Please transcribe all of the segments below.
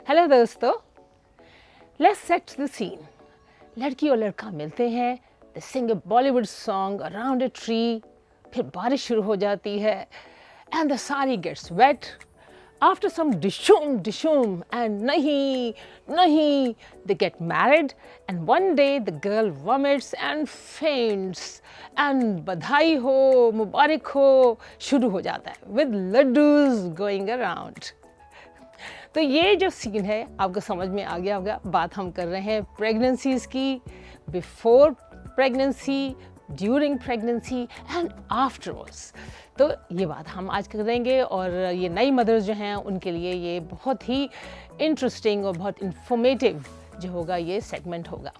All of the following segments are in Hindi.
हेलो दोस्तों, लेट्स सेट द सीन। लड़की और लड़का मिलते हैं, they sing a Bollywood song around a tree, फिर बारिश शुरू हो जाती है and the sari gets wet after some डिशूम डिशूम एंड नहीं they get married and one day the girl vomits and faints and बधाई हो मुबारक हो शुरू हो जाता है with laddus going around। तो ये जो सीन है आपको समझ में आ गया होगा। बात हम कर रहे हैं प्रेगनेंसीज़ की, before pregnancy, during pregnancy and afterwards. तो ये बात हम आज करेंगे और ये नई मदर्स जो हैं उनके लिए ये बहुत ही इंटरेस्टिंग और बहुत इंफॉर्मेटिव जो होगा ये सेगमेंट होगा।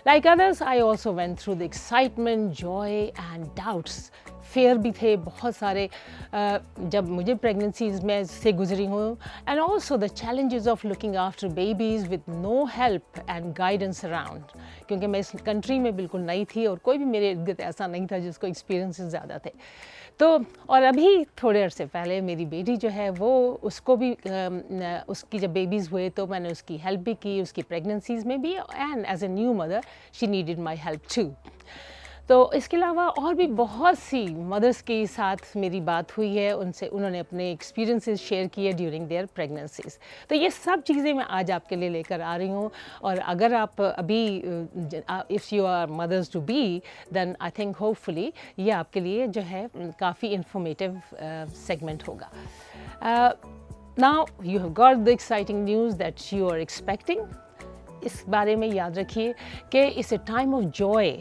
Like others, I also went through the excitement, joy and doubts. Fair भी थे बहुत सारे जब मुझे प्रेगनेंसीज में से गुजरी हूँ and also the challenges of looking after babies with no help and guidance around, क्योंकि मैं इस कंट्री में बिल्कुल नई थी और कोई भी मेरे इर्द गिर्द ऐसा नहीं था जिसको एक्सपीरियंसेस ज़्यादा थे। तो और अभी थोड़े अरसे पहले मेरी बेटी जो है वो उसको भी उसकी जब बेबीज़ हुए तो मैंने उसकी हेल्प भी की, उसकी प्रेगनेंसीज़ में भी, and as a new mother she needed my help too. तो इसके अलावा और भी बहुत सी मदर्स के साथ मेरी बात हुई है, उन्होंने अपने एक्सपीरियंसेस शेयर किए ड्यूरिंग देयर प्रेगनेंसीज। तो ये सब चीज़ें मैं आज आपके लिए लेकर आ रही हूँ। और अगर आप अभी if you are mothers to be then I think hopefully ये आपके लिए जो है काफ़ी इंफॉर्मेटिव सेगमेंट होगा। Now you have got the exciting news that you are expecting. इस बारे में याद रखिए कि it's a time of joy,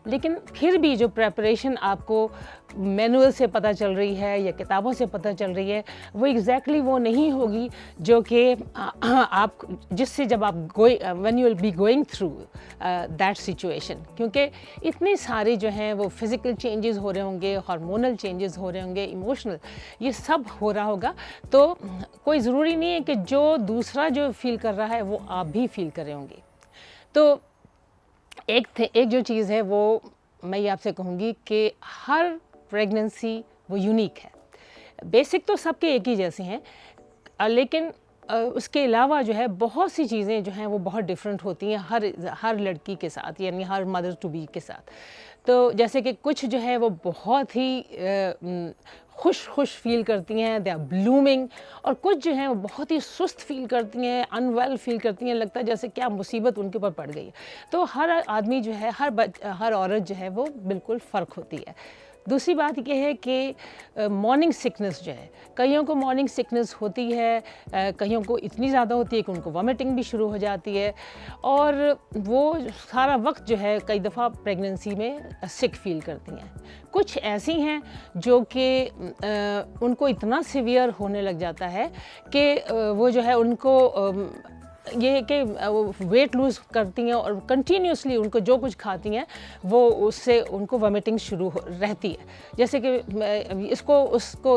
लेकिन फिर भी जो प्रेपरेशन आपको मैनुअल से पता चल रही है या किताबों से पता चल रही है वो एग्जैक्टली वो नहीं होगी जो कि आप जिससे जब आप when you will be going through that situation, क्योंकि इतने सारे जो हैं वो फिज़िकल चेंजेस हो रहे होंगे, हार्मोनल चेंजेस हो रहे होंगे, इमोशनल, ये सब हो रहा होगा। तो कोई ज़रूरी नहीं है कि जो दूसरा जो फील कर रहा है वो आप भी फील कर रहे होंगे। तो एक जो चीज़ है वो मैं ये आपसे कहूँगी कि हर प्रेगनेंसी वो यूनिक है। बेसिक तो सबके एक ही जैसे हैं, लेकिन उसके अलावा जो है बहुत सी चीज़ें जो हैं वो बहुत डिफरेंट होती हैं हर लड़की के साथ, यानी हर मदर टू बी के साथ। तो जैसे कि कुछ जो है वो बहुत ही खुश फील करती हैं, दे आर ब्लूमिंग, और कुछ जो हैं वो बहुत ही सुस्त फील करती हैं, अनवेल फील करती हैं, लगता है जैसे क्या मुसीबत उनके ऊपर पड़ गई है। तो हर आदमी जो है हर औरत जो है वो बिल्कुल फ़र्क होती है। दूसरी बात यह है कि मॉर्निंग सिकनेस जो है, कईयों को मॉर्निंग सिकनेस होती है, कईयों को इतनी ज़्यादा होती है कि उनको वॉमिटिंग भी शुरू हो जाती है, और वो सारा वक्त जो है कई दफ़ा प्रेगनेंसी में सिक फील करती हैं। कुछ ऐसी हैं जो कि उनको इतना सीवियर होने लग जाता है कि वो जो है उनको ये है कि वेट लूज़ करती हैं और कंटिन्यूसली उनको जो कुछ खाती हैं वो उससे उनको वॉमिटिंग शुरू रहती है। जैसे कि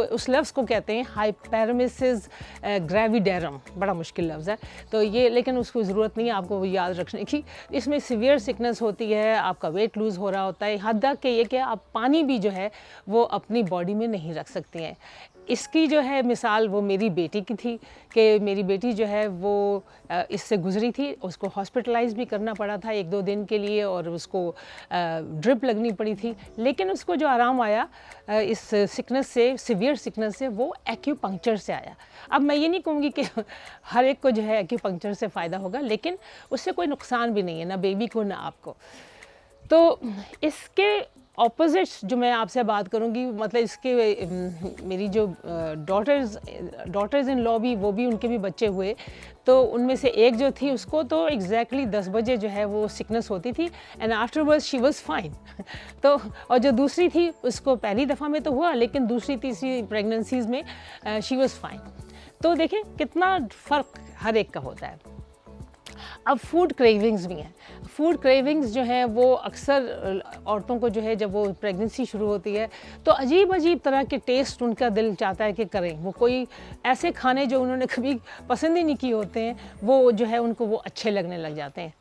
उस लफ्ज़ को कहते हैं हाइपेरेमेसिस ग्रेविडेरम, बड़ा मुश्किल लफ्ज़ है। तो ये, लेकिन उसको ज़रूरत नहीं है आपको याद रखने की। इसमें सीवियर सिकनेस होती है, आपका वेट लूज़ हो रहा होता है, हद तक कि ये कि आप पानी भी जो है वो अपनी बॉडी में नहीं रख सकती हैं। इसकी जो है मिसाल वो मेरी बेटी की थी कि मेरी बेटी जो है वो इससे गुजरी थी, उसको हॉस्पिटलाइज भी करना पड़ा था 1-2 दिन के लिए, और उसको ड्रिप लगनी पड़ी थी, लेकिन उसको जो आराम आया इस सिकनेस से, सीवियर सिकनेस से, वो एक्यूपंक्चर से आया। अब मैं ये नहीं कहूँगी कि हर एक को जो है एक्यूपंक्चर से फ़ायदा होगा, लेकिन उससे कोई नुकसान भी नहीं है, ना बेबी को ना आपको। तो इसके ऑपोजिट्स जो मैं आपसे बात करूंगी, मतलब इसके मेरी जो डॉटर्स इन लॉ भी, वो भी, उनके भी बच्चे हुए। तो उनमें से एक जो थी उसको तो एग्जैक्टली 10 बजे जो है वो सिकनेस होती थी and afterwards she was fine. तो और जो दूसरी थी उसको पहली दफ़ा में तो हुआ, लेकिन दूसरी तीसरी प्रेगनेंसीज़ में शी वाज फाइन। तो देखें कितना फ़र्क हर एक का होता है। अब फूड क्रेविंग्स भी हैं। फूड क्रेविंग्स जो हैं वो अक्सर औरतों को जो है जब वो प्रेगनेंसी शुरू होती है तो अजीब अजीब तरह के टेस्ट उनका दिल चाहता है कि करें। वो कोई ऐसे खाने जो उन्होंने कभी पसंद ही नहीं किए होते हैं वो जो है उनको वो अच्छे लगने लग जाते हैं।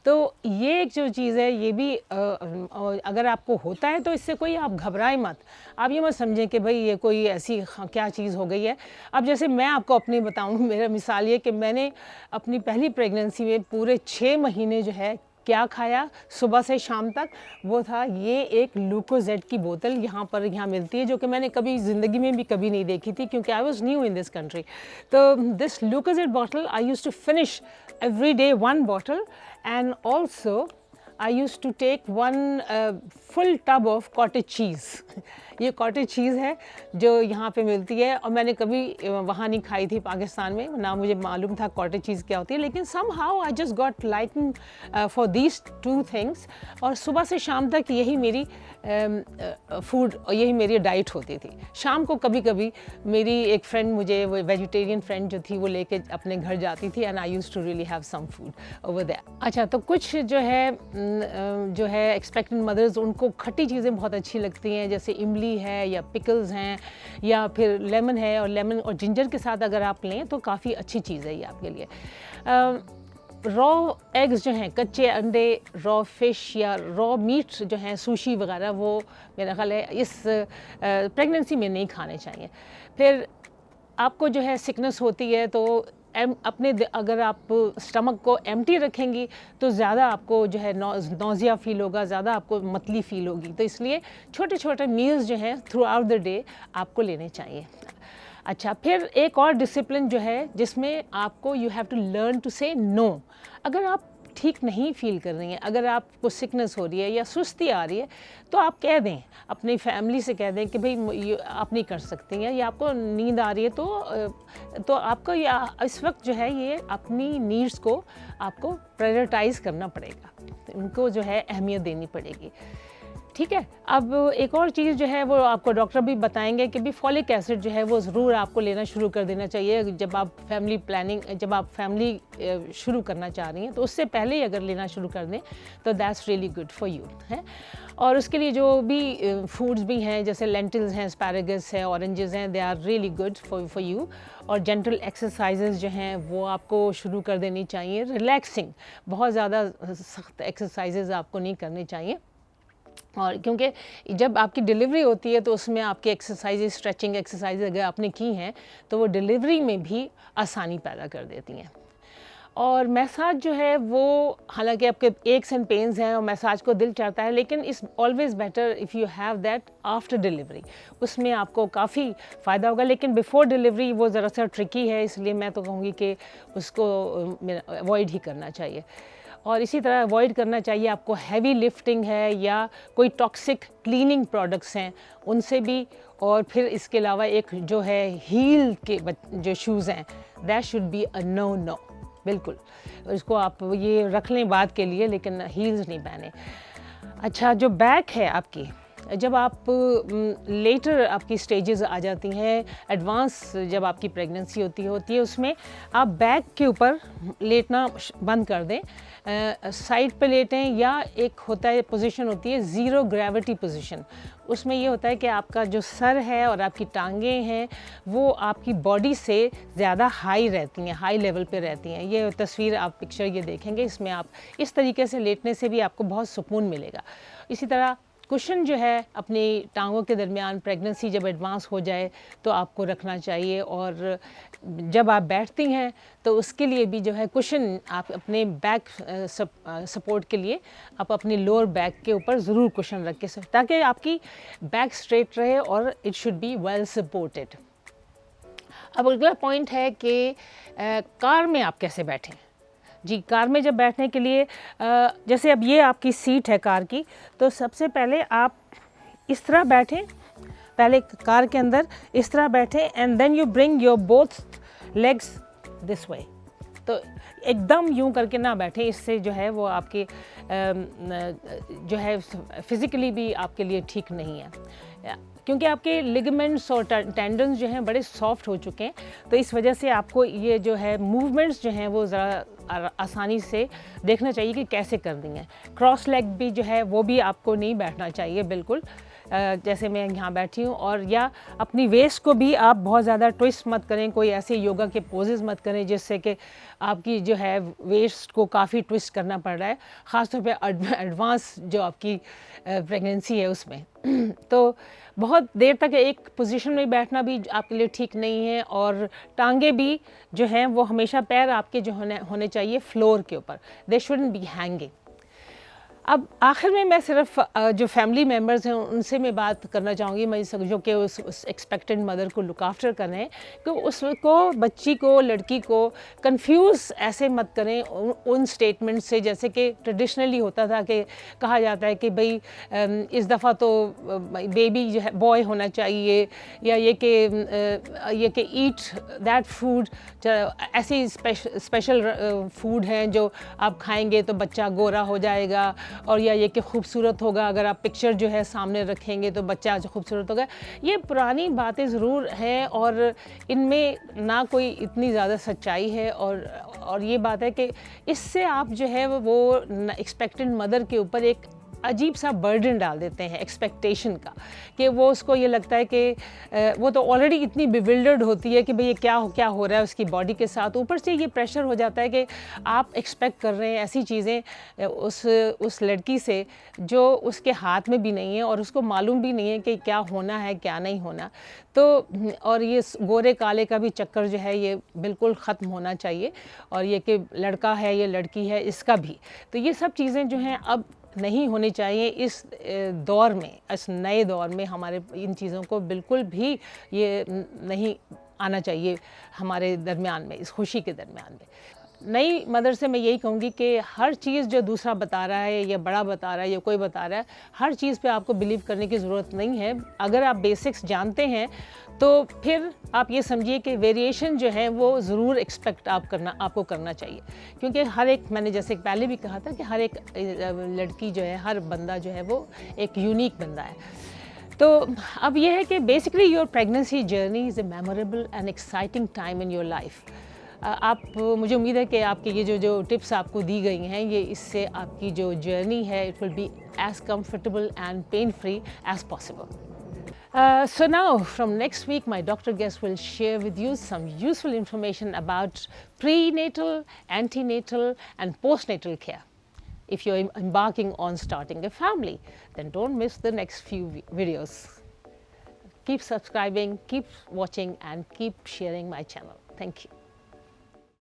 तो ये एक जो चीज़ है ये भी अगर आपको होता है तो इससे कोई आप घबराएं मत। आप ये मत समझें कि भाई ये कोई ऐसी क्या चीज़ हो गई है। अब जैसे मैं आपको अपनी बताऊं, मेरा मिसाल ये कि मैंने अपनी पहली प्रेगनेंसी में पूरे 6 महीने जो है क्या खाया सुबह से शाम तक, वो था ये एक लुकोजेड की बोतल यहाँ मिलती है, जो कि मैंने कभी ज़िंदगी में भी कभी नहीं देखी थी क्योंकि I was new in this country. तो this Lucozade bottle I used to finish every day one bottle, and also I used to take one full tub of cottage cheese ये कॉटेज चीज़ है जो यहाँ पे मिलती है, और मैंने कभी वहाँ नहीं खाई थी पाकिस्तान में, ना मुझे मालूम था कॉटेज चीज़ क्या होती है, लेकिन somehow I just got liking for these two things, और सुबह से शाम तक यही मेरी फूड और यही मेरी डाइट होती थी। शाम को कभी कभी मेरी एक फ्रेंड, मुझे वो वेजिटेरियन फ्रेंड जो थी, वो लेके अपने घर जाती थी, and I used to really have some food over there. अच्छा, तो कुछ जो है एक्सपेक्टेंट मदर्स, उनको खट्टी चीज़ें बहुत अच्छी लगती हैं, जैसे इमली है या पिकल्स हैं या फिर लेमन है, और लेमन और जिंजर के साथ अगर आप लें तो काफ़ी अच्छी चीज़ है ये आपके लिए। रॉ एग्स जो हैं, कच्चे अंडे, रॉ फिश या रॉ मीट जो हैं, सुशी वगैरह, वो मेरा ख्याल है इस प्रेगनेंसी में नहीं खाने चाहिए। फिर आपको जो है सिकनेस होती है तो अगर आप स्टमक को एम्प्टी रखेंगी तो ज़्यादा आपको जो है नौजिया फील होगा, ज़्यादा आपको मतली फील होगी। तो इसलिए छोटे छोटे मील्स जो हैं थ्रू आउट द डे आपको लेने चाहिए। अच्छा, फिर एक और डिसिप्लिन जो है जिसमें आपको you have to learn to say no. अगर आप ठीक नहीं फील कर रही हैं, अगर आपको सिकनेस हो रही है या सुस्ती आ रही है, तो आप कह दें, अपनी फैमिली से कह दें कि भाई आप नहीं कर सकती हैं, या आपको नींद आ रही है तो आपको इस वक्त जो है ये अपनी नीड्स को आपको प्रायोरिटाइज़ करना पड़ेगा, तो उनको जो है अहमियत देनी पड़ेगी। ठीक है। अब एक और चीज़ जो है वो आपको डॉक्टर भी बताएंगे कि भी फॉलिक एसिड जो है वो ज़रूर आपको लेना शुरू कर देना चाहिए जब आप फैमिली शुरू करना चाह रही हैं, तो उससे पहले ही अगर लेना शुरू कर दें तो that's really good for you है। और उसके लिए जो भी फूड्स भी हैं, जैसे लेंटिल्स हैं, एस्पैरागस है, ऑरेंजेस हैं, they are really good for you. और जेंटल एक्सरसाइजेज जो हैं वो आपको शुरू कर देनी चाहिए। रिलैक्सिंग, बहुत ज़्यादा सख्त एक्सरसाइजेज आपको नहीं करने चाहिए, और क्योंकि जब आपकी डिलीवरी होती है तो उसमें आपके एक्सरसाइज, स्ट्रेचिंग एक्सरसाइज अगर आपने की हैं तो वो डिलीवरी में भी आसानी पैदा कर देती हैं। और मसाज जो है वो, हालांकि आपके एक्स एंड पेन्स हैं और मसाज को दिल चाहता है, लेकिन it's always better if you have that after delivery, उसमें आपको काफ़ी फ़ायदा होगा। लेकिन बिफ़ोर डिलीवरी वो ज़रा सा ट्रिकी है, इसलिए मैं तो कहूँगी कि उसको अवॉइड ही करना चाहिए। और इसी तरह अवॉइड करना चाहिए आपको हैवी लिफ्टिंग है या कोई टॉक्सिक क्लीनिंग प्रोडक्ट्स हैं उनसे भी। और फिर इसके अलावा एक जो है हील के जो शूज़ हैं, that should be a no no, बिल्कुल इसको आप ये रख लें बात के लिए, लेकिन हील्स नहीं पहने। अच्छा, जो बैक है आपकी, जब आप लेटर आपकी स्टेजेस आ जाती हैं, एडवांस जब आपकी प्रेगनेंसी होती है उसमें आप बैक के ऊपर लेटना बंद कर दें, साइड पे लेटें, या एक होता है पोजीशन होती है ज़ीरो ग्रेविटी पोजीशन। उसमें ये होता है कि आपका जो सर है और आपकी टांगें हैं वो आपकी बॉडी से ज़्यादा हाई रहती हैं, हाई लेवल पे रहती हैं। ये तस्वीर आप पिक्चर ये देखेंगे, इसमें आप इस तरीके से लेटने से भी आपको बहुत सुकून मिलेगा। इसी तरह कुशन जो है अपनी टांगों के दरमियान प्रेगनेंसी जब एडवांस हो जाए तो आपको रखना चाहिए, और जब आप बैठती हैं तो उसके लिए भी जो है कुशन आप अपने बैक सपोर्ट के लिए आप अपनी लोअर बैक के ऊपर ज़रूर कुशन रख के, ताकि आपकी बैक स्ट्रेट रहे और it should be well supported. अब अगला पॉइंट है कि कार में आप कैसे बैठें। जी, कार में जब बैठने के लिए जैसे अब ये आपकी सीट है कार की, तो सबसे पहले आप इस तरह बैठें, पहले कार के अंदर इस तरह बैठें, and then you bring your both legs this way. तो एकदम यूं करके ना बैठें, इससे जो है वो आपके जो है फिज़िकली भी आपके लिए ठीक नहीं है, क्योंकि आपके लिगामेंट्स और टेंडन्स जो हैं बड़े सॉफ्ट हो चुके हैं। तो इस वजह से आपको ये जो है मूवमेंट्स जो हैं वो ज़रा आसानी से देखना चाहिए कि कैसे कर दी हैं। क्रॉस लेग भी जो है वो भी आपको नहीं बैठना चाहिए बिल्कुल, जैसे मैं यहाँ बैठी हूँ, और या अपनी वेस्ट को भी आप बहुत ज़्यादा ट्विस्ट मत करें, कोई ऐसे योगा के पोजेस मत करें जिससे कि आपकी जो है वेस्ट को काफ़ी ट्विस्ट करना पड़ रहा है, ख़ासतौर पे एडवांस जो आपकी प्रेगनेंसी है उसमें। तो बहुत देर तक एक पोजीशन में बैठना भी आपके लिए ठीक नहीं है, और टांगे भी जो हैं वो हमेशा पैर आपके जो होने चाहिए फ्लोर के ऊपर, दे शुडंट बी हैंगिंग। अब आखिर में मैं सिर्फ जो फैमिली मेम्बर्स हैं उनसे मैं बात करना चाहूँगी, मैं जो कि उस एक्सपेक्टेंट मदर को लुक आफ्टर करें, कि उसको, बच्ची को, लड़की को कंफ्यूज ऐसे मत करें उन स्टेटमेंट से, जैसे कि ट्रेडिशनली होता था कि कहा जाता है कि भाई इस दफ़ा तो बेबी जो है बॉय होना चाहिए, या ये कि ईट दैट फूड, ऐसी स्पेशल फूड हैं जो आप खाएंगे तो बच्चा गोरा हो जाएगा, और या ये कि खूबसूरत होगा, अगर आप पिक्चर जो है सामने रखेंगे तो बच्चा जो खूबसूरत होगा। ये पुरानी बातें ज़रूर हैं, और इनमें ना कोई इतनी ज़्यादा सच्चाई है, और ये बात है कि इससे आप जो है वो एक्सपेक्टेंट मदर के ऊपर एक अजीब सा बर्डन डाल देते हैं एक्सपेक्टेशन का, कि वो उसको ये लगता है कि वो तो ऑलरेडी इतनी बिविल्डर्ड होती है कि भाई ये क्या हो रहा है उसकी बॉडी के साथ, ऊपर से ये प्रेशर हो जाता है कि आप एक्सपेक्ट कर रहे हैं ऐसी चीज़ें उस लड़की से जो उसके हाथ में भी नहीं है, और उसको मालूम भी नहीं है कि क्या होना है क्या नहीं होना। तो और ये गोरे काले का भी चक्कर जो है ये बिल्कुल ख़त्म होना चाहिए, और ये कि लड़का है या लड़की है इसका भी, तो ये सब चीज़ें जो हैं अब नहीं होनी चाहिए इस दौर में, इस नए दौर में हमारे इन चीज़ों को बिल्कुल भी ये नहीं आना चाहिए हमारे दरमियान में, इस खुशी के दरमियान में। नई मदर से मैं यही कहूँगी कि हर चीज़ जो दूसरा बता रहा है या बड़ा बता रहा है या कोई बता रहा है, हर चीज़ पे आपको बिलीव करने की ज़रूरत नहीं है। अगर आप बेसिक्स जानते हैं तो फिर आप ये समझिए कि वेरिएशन जो है वो ज़रूर एक्सपेक्ट आपको करना चाहिए, क्योंकि हर एक, मैंने जैसे पहले भी कहा था कि हर एक लड़की जो है, हर बंदा जो है वो एक यूनिक बंदा है। तो अब ये है कि basically your pregnancy journey is a memorable and exciting time in your life. आप, मुझे उम्मीद है कि आपके ये जो टिप्स आपको दी गई हैं, ये इससे आपकी जो जर्नी है it will be as comfortable and pain free as possible. So now from next week my doctor guest will share with you some useful information about prenatal, antenatal and postnatal care. If you're embarking on starting a family, then don't miss the next few videos. Keep subscribing, keep watching and keep sharing my channel. Thank you.